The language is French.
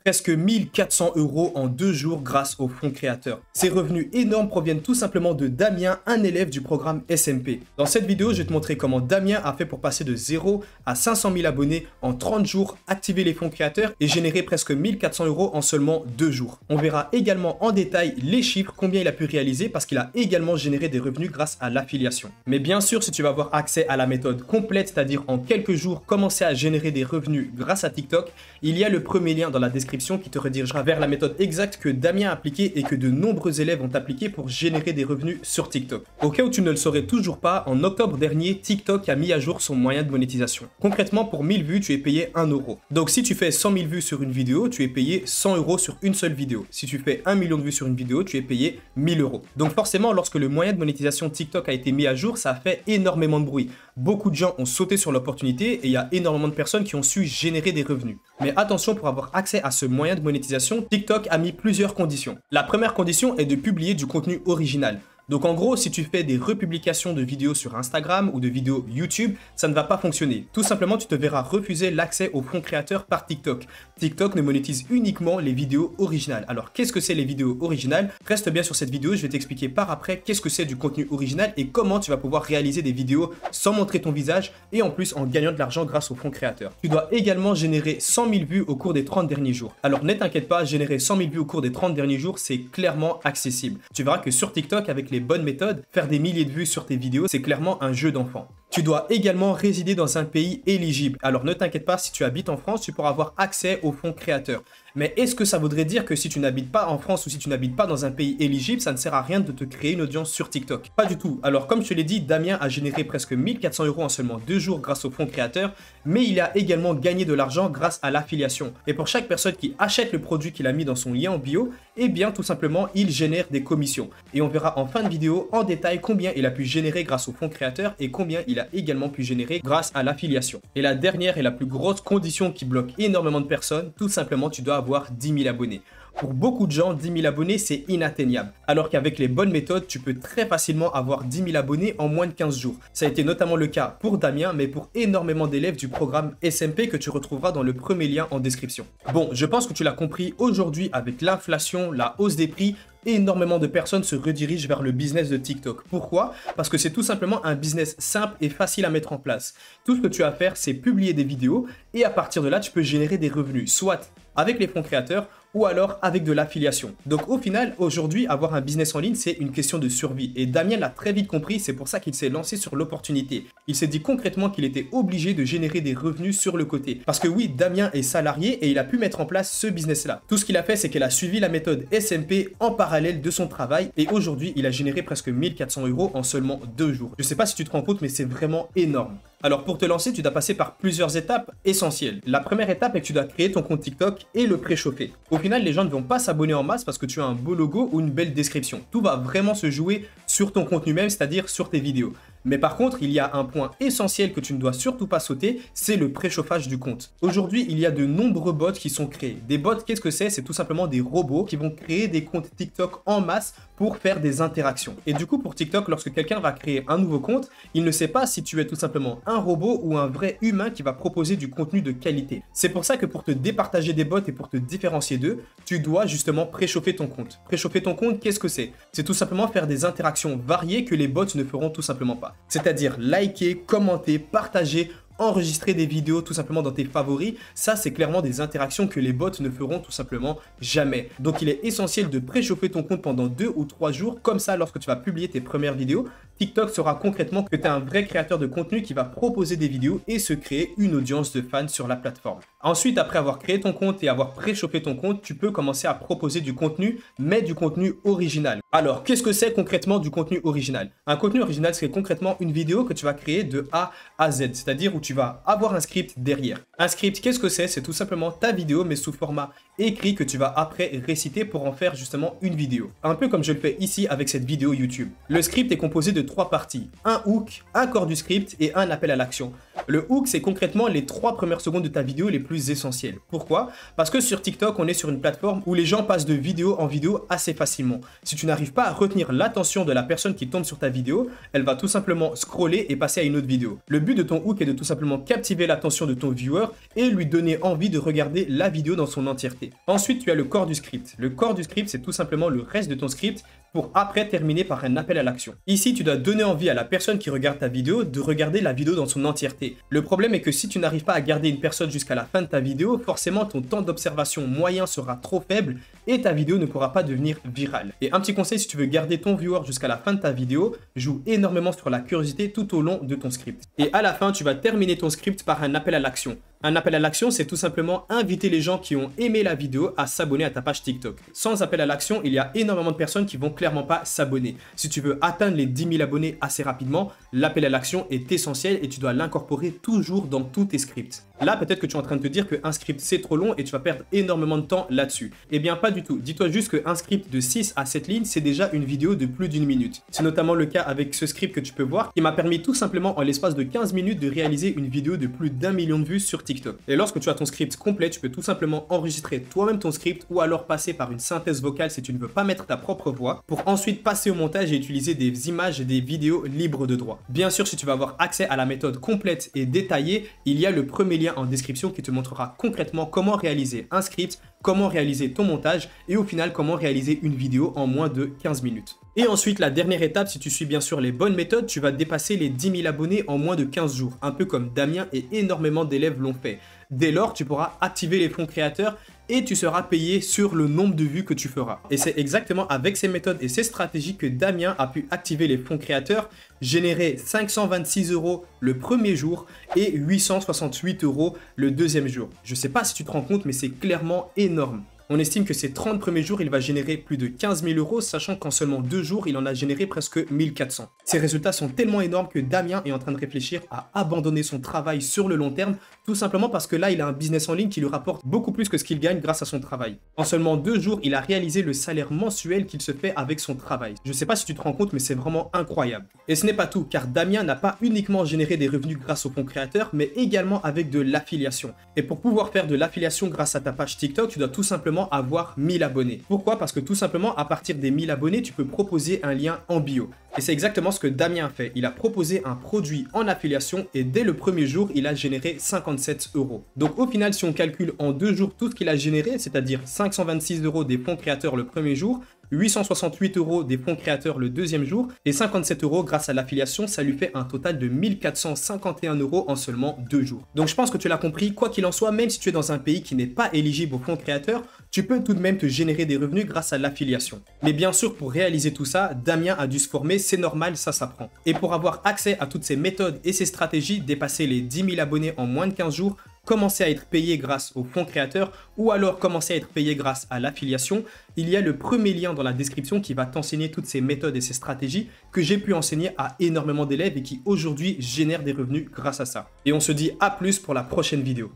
presque 1400 € en 2 jours grâce au fonds créateur. Ces revenus énormes proviennent tout simplement de Damien, un élève du programme SMP. Dans cette vidéo, je vais te montrer comment Damien a fait pour passer de 0 à 500 000 abonnés en 30 jours, activer les fonds créateurs et générer presque 1400 € en seulement 2 jours. On verra également en détail les chiffres, combien il a pu réaliser parce qu'il a également généré des revenus grâce à l'affiliation. Mais bien sûr, si tu veux avoir accès à la méthode complète, c'est-à-dire en quelques jours, commencer à générer des revenus grâce à TikTok, il y a le premier lien dans la description qui te redirigera vers la méthode exacte que Damien a appliquée et que de nombreux élèves ont appliqué pour générer des revenus sur TikTok. Au cas où tu ne le saurais toujours pas, en octobre dernier, TikTok a mis à jour son moyen de monétisation. Concrètement, pour 1000 vues, tu es payé 1 €. Donc si tu fais 100 000 vues sur une vidéo, tu es payé 100 € sur une seule vidéo. Si tu fais 1 million de vues sur une vidéo, tu es payé 1000 €. Donc forcément, lorsque le moyen de monétisation TikTok a été mis à jour, ça a fait énormément de bruit. Beaucoup de gens ont sauté sur l'opportunité et il y a énormément de personnes qui ont su générer des revenus. Mais attention, pour avoir accès à ce moyen de monétisation, TikTok a mis plusieurs conditions. La première condition est de publier du contenu original. Donc en gros, si tu fais des republications de vidéos sur Instagram ou de vidéos YouTube, ça ne va pas fonctionner. Tout simplement, tu te verras refuser l'accès aux fonds créateurs par TikTok. TikTok ne monétise uniquement les vidéos originales. Alors qu'est-ce que c'est les vidéos originales? Reste bien sur cette vidéo, je vais t'expliquer par après qu'est-ce que c'est du contenu original et comment tu vas pouvoir réaliser des vidéos sans montrer ton visage et en plus en gagnant de l'argent grâce aux fonds créateurs. Tu dois également générer 100 000 vues au cours des 30 derniers jours. Alors ne t'inquiète pas, générer 100 000 vues au cours des 30 derniers jours, c'est clairement accessible. Tu verras que sur TikTok, avec les bonnes méthodes, faire des milliers de vues sur tes vidéos, c'est clairement un jeu d'enfant. Tu dois également résider dans un pays éligible. Alors ne t'inquiète pas, si tu habites en France, tu pourras avoir accès aux fonds créateurs. Mais est-ce que ça voudrait dire que si tu n'habites pas en France ou si tu n'habites pas dans un pays éligible, ça ne sert à rien de te créer une audience sur TikTok? Pas du tout. Alors comme je te l'ai dit, Damien a généré presque 1400 € en seulement 2 jours grâce aux fonds créateurs, mais il a également gagné de l'argent grâce à l'affiliation. Et pour chaque personne qui achète le produit qu'il a mis dans son lien en bio, eh bien tout simplement, il génère des commissions. Et on verra en fin de vidéo en détail combien il a pu générer grâce aux fonds créateurs et combien il a également pu générer grâce à l'affiliation. Et la dernière et la plus grosse condition qui bloque énormément de personnes, tout simplement, tu dois avoir 10 000 abonnés. Pour beaucoup de gens, 10 000 abonnés, c'est inatteignable. Alors qu'avec les bonnes méthodes, tu peux très facilement avoir 10 000 abonnés en moins de 15 jours. Ça a été notamment le cas pour Damien, mais pour énormément d'élèves du programme SMP que tu retrouveras dans le premier lien en description. Bon, je pense que tu l'as compris, aujourd'hui, avec l'inflation, la hausse des prix, énormément de personnes se redirigent vers le business de TikTok. Pourquoi? Parce que c'est tout simplement un business simple et facile à mettre en place. Tout ce que tu as à faire, c'est publier des vidéos et à partir de là, tu peux générer des revenus, soit avec les fonds créateurs ou alors avec de l'affiliation. Donc au final, aujourd'hui, avoir un business en ligne, c'est une question de survie. Et Damien l'a très vite compris, c'est pour ça qu'il s'est lancé sur l'opportunité. Il s'est dit concrètement qu'il était obligé de générer des revenus sur le côté. Parce que oui, Damien est salarié et il a pu mettre en place ce business-là. Tout ce qu'il a fait, c'est qu'il a suivi la méthode SMP en parallèle de son travail et aujourd'hui, il a généré presque 1400 € en seulement 2 jours. Je sais pas si tu te rends compte, mais c'est vraiment énorme. Alors pour te lancer, tu dois passer par plusieurs étapes essentielles. La première étape est que tu dois créer ton compte TikTok et le préchauffer. Au final, les gens ne vont pas s'abonner en masse parce que tu as un beau logo ou une belle description. Tout va vraiment se jouer sur ton contenu même, c'est-à-dire sur tes vidéos. Mais par contre, il y a un point essentiel que tu ne dois surtout pas sauter, c'est le préchauffage du compte. Aujourd'hui, il y a de nombreux bots qui sont créés. Des bots, qu'est-ce que c'est? C'est tout simplement des robots qui vont créer des comptes TikTok en masse pour faire des interactions. Et du coup, pour TikTok, lorsque quelqu'un va créer un nouveau compte, il ne sait pas si tu es tout simplement un robot ou un vrai humain qui va proposer du contenu de qualité. C'est pour ça que pour te départager des bots et pour te différencier d'eux, tu dois justement préchauffer ton compte. Préchauffer ton compte, qu'est-ce que c'est? C'est tout simplement faire des interactions variées que les bots ne feront tout simplement pas. C'est-à-dire liker, commenter, partager, enregistrer des vidéos tout simplement dans tes favoris, ça c'est clairement des interactions que les bots ne feront tout simplement jamais. Donc il est essentiel de préchauffer ton compte pendant 2 ou 3 jours, comme ça lorsque tu vas publier tes premières vidéos, TikTok saura concrètement que tu es un vrai créateur de contenu qui va proposer des vidéos et se créer une audience de fans sur la plateforme. Ensuite, après avoir créé ton compte et avoir préchauffé ton compte, tu peux commencer à proposer du contenu, mais du contenu original. Alors, qu'est-ce que c'est concrètement du contenu original? Un contenu original, c'est concrètement une vidéo que tu vas créer de A à Z, c'est-à-dire où tu vas avoir un script derrière. Un script, qu'est-ce que c'est? C'est tout simplement ta vidéo, mais sous format écrit que tu vas après réciter pour en faire justement une vidéo. Un peu comme je le fais ici avec cette vidéo YouTube. Le script est composé de 3 parties. Un hook, un corps du script et un appel à l'action. Le hook, c'est concrètement les 3 premières secondes de ta vidéo les plus essentielles. Pourquoi? Parce que sur TikTok, on est sur une plateforme où les gens passent de vidéo en vidéo assez facilement. Si tu n'arrives pas à retenir l'attention de la personne qui tombe sur ta vidéo, elle va tout simplement scroller et passer à une autre vidéo. Le but de ton hook est de tout simplement captiver l'attention de ton viewer et lui donner envie de regarder la vidéo dans son entièreté. Ensuite, tu as le corps du script. Le corps du script, c'est tout simplement le reste de ton script pour après terminer par un appel à l'action. Ici, tu dois donner envie à la personne qui regarde ta vidéo de regarder la vidéo dans son entièreté. Le problème est que si tu n'arrives pas à garder une personne jusqu'à la fin de ta vidéo, forcément ton temps d'observation moyen sera trop faible et ta vidéo ne pourra pas devenir virale. Et un petit conseil, si tu veux garder ton viewer jusqu'à la fin de ta vidéo, joue énormément sur la curiosité tout au long de ton script. Et à la fin, tu vas terminer ton script par un appel à l'action. Un appel à l'action, c'est tout simplement inviter les gens qui ont aimé la vidéo à s'abonner à ta page TikTok. Sans appel à l'action, il y a énormément de personnes qui vont clairement pas s'abonner. Si tu veux atteindre les 10 000 abonnés assez rapidement, l'appel à l'action est essentiel et tu dois l'incorporer toujours dans tous tes scripts. Là, peut-être que tu es en train de te dire qu'un script c'est trop long et tu vas perdre énormément de temps là-dessus. Eh bien, pas du tout. Dis-toi juste qu'un script de 6 à 7 lignes, c'est déjà une vidéo de plus d'1 minute. C'est notamment le cas avec ce script que tu peux voir, qui m'a permis tout simplement en l'espace de 15 minutes de réaliser une vidéo de plus d'1 million de vues sur TikTok. Et lorsque tu as ton script complet, tu peux tout simplement enregistrer toi-même ton script ou alors passer par une synthèse vocale si tu ne veux pas mettre ta propre voix pour ensuite passer au montage et utiliser des images et des vidéos libres de droit. Bien sûr, si tu veux avoir accès à la méthode complète et détaillée, il y a le premier lien en description qui te montrera concrètement comment réaliser un script, comment réaliser ton montage et au final comment réaliser une vidéo en moins de 15 minutes. Et ensuite, la dernière étape, si tu suis bien sûr les bonnes méthodes, tu vas dépasser les 10 000 abonnés en moins de 15 jours, un peu comme Damien et énormément d'élèves l'ont fait. Dès lors, tu pourras activer les fonds créateurs et tu seras payé sur le nombre de vues que tu feras. Et c'est exactement avec ces méthodes et ces stratégies que Damien a pu activer les fonds créateurs, générer 526 € le premier jour et 868 € le deuxième jour. Je ne sais pas si tu te rends compte, mais c'est clairement énorme. On estime que ces 30 premiers jours, il va générer plus de 15 000 €, sachant qu'en seulement 2 jours, il en a généré presque 1400. Ces résultats sont tellement énormes que Damien est en train de réfléchir à abandonner son travail sur le long terme, tout simplement parce que là, il a un business en ligne qui lui rapporte beaucoup plus que ce qu'il gagne grâce à son travail. En seulement 2 jours, il a réalisé le salaire mensuel qu'il se fait avec son travail. Je ne sais pas si tu te rends compte, mais c'est vraiment incroyable. Et ce n'est pas tout, car Damien n'a pas uniquement généré des revenus grâce au fonds créateur, mais également avec de l'affiliation. Et pour pouvoir faire de l'affiliation grâce à ta page TikTok, tu dois tout simplement avoir 1000 abonnés. Pourquoi? Parce que tout simplement, à partir des 1000 abonnés, tu peux proposer un lien en bio. Et c'est exactement ce que Damien a fait. Il a proposé un produit en affiliation et dès le premier jour, il a généré 57 €. Donc au final, si on calcule en 2 jours tout ce qu'il a généré, c'est-à-dire 526 € des fonds créateurs le premier jour, 868 € des fonds créateurs le deuxième jour et 57 € grâce à l'affiliation, ça lui fait un total de 1451 € en seulement 2 jours. Donc je pense que tu l'as compris, quoi qu'il en soit, même si tu es dans un pays qui n'est pas éligible aux fonds créateurs, tu peux tout de même te générer des revenus grâce à l'affiliation. Mais bien sûr, pour réaliser tout ça, Damien a dû se former, c'est normal, ça s'apprend. Et pour avoir accès à toutes ces méthodes et ces stratégies, dépasser les 10 000 abonnés en moins de 15 jours, commencer à être payé grâce aux fonds créateurs ou alors commencer à être payé grâce à l'affiliation, il y a le premier lien dans la description qui va t'enseigner toutes ces méthodes et ces stratégies que j'ai pu enseigner à énormément d'élèves et qui aujourd'hui génèrent des revenus grâce à ça. Et on se dit à plus pour la prochaine vidéo.